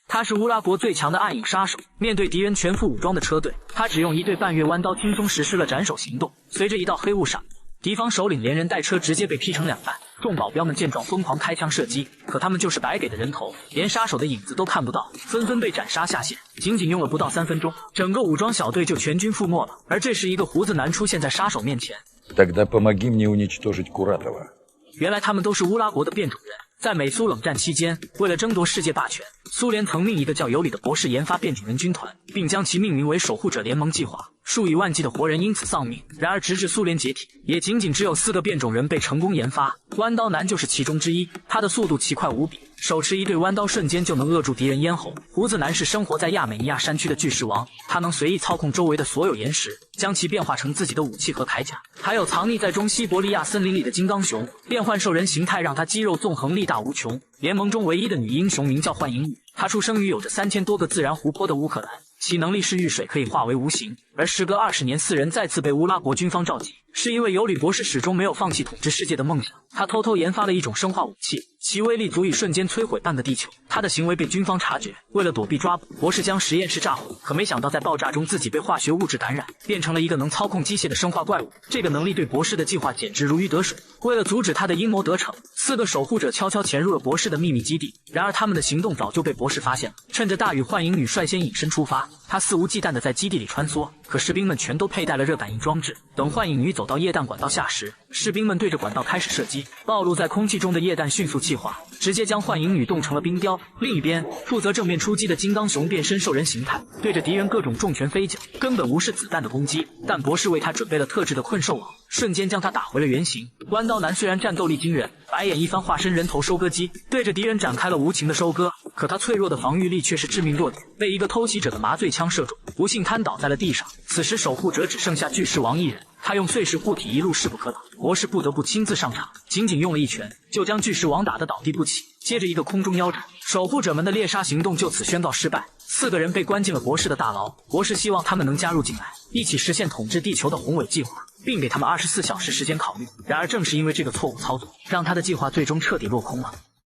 他是乌拉国最强的暗影杀手，面对敌人全副武装的车队，他只用1对半月弯刀轻松实施了斩首行动。随着一道黑雾闪过，敌方首领连人带车直接被劈成2半。众保镖们见状疯狂开枪射击，可他们就是白给的人头，连杀手的影子都看不到，纷纷被斩杀下线。仅仅用了不到3分钟，整个武装小队就全军覆没了。而这时，一个胡子男出现在杀手面前。Тогда помоги мне уничтожить Куратова。原来他们都是乌拉国的变种人。在美苏冷战期间，为了争夺世界霸权，苏联曾命一个叫尤里的博士研发变种人军团，并将其命名为守护者联盟计划。数以万计的活人因此丧命。然而，直至苏联解体，也仅仅只有4个变种人被成功研发，弯刀男就是其中之一。他的速度奇快无比，手持1对弯刀瞬间就能扼住敌人咽喉。胡子男是生活在亚美尼亚山区的巨石王，他能随意操控周围的所有岩石，将其变化成自己的武器和铠甲。还有藏匿在中西伯利亚森林里的金刚熊，变换兽人形态让他肌肉纵横，力大无穷。联盟中唯一的女英雄名叫幻影雨，她出生于有着3000多个自然湖泊的乌克兰，其能力是遇水可以化为无形。而时隔20年，4人再次被乌拉国军方召集，是因为尤里博士始终没有放弃统治世界的梦想。他偷偷研发了一种生化武器，其威力足以瞬间摧毁半个地球。他的行为被军方察觉，为了躲避抓捕，博士将实验室炸毁。可没想到在爆炸中自己被化学物质感染，变成了一个能操控机械的生化怪物。这个能力对博士的计划简直如鱼得水。为了阻止他的阴谋得逞，4个守护者悄悄潜入了博士的秘密基地。然而他们的行动早就被博士发现了，趁着大雨，幻影女率先隐身出发。她肆无忌惮地在基地里穿梭，可士兵们全都佩戴了热感应装置。等幻影女走到液氮管道下时，士兵们对着管道开始射击，暴露在空气中的液氮迅速气化，直接将幻影女冻成了冰雕。另一边，负责正面出击的金刚熊变身兽人形态，对着敌人各种重拳飞脚，根本无视子弹的攻击。但博士为他准备了特制的困兽网，瞬间将他打回了原形。弯刀男虽然战斗力惊人，白眼一番化身人头收割机，对着敌人展开了无情的收割。可他脆弱的防御力却是致命弱点，被一个偷袭者的麻醉枪射中，不幸瘫倒在了地上。此时守护者只剩下巨石王一人，他用碎石护体一路势不可挡，博士不得不亲自上场，仅仅用了1拳就将巨石王打得倒地不起，接着一个空中腰斩，守护者们的猎杀行动就此宣告失败。4个人被关进了博士的大牢，博士希望他们能加入进来，一起实现统治地球的宏伟计划，并给他们24小时时间考虑。然而正是因为这个错误操作，让他的计划最终彻底落空了。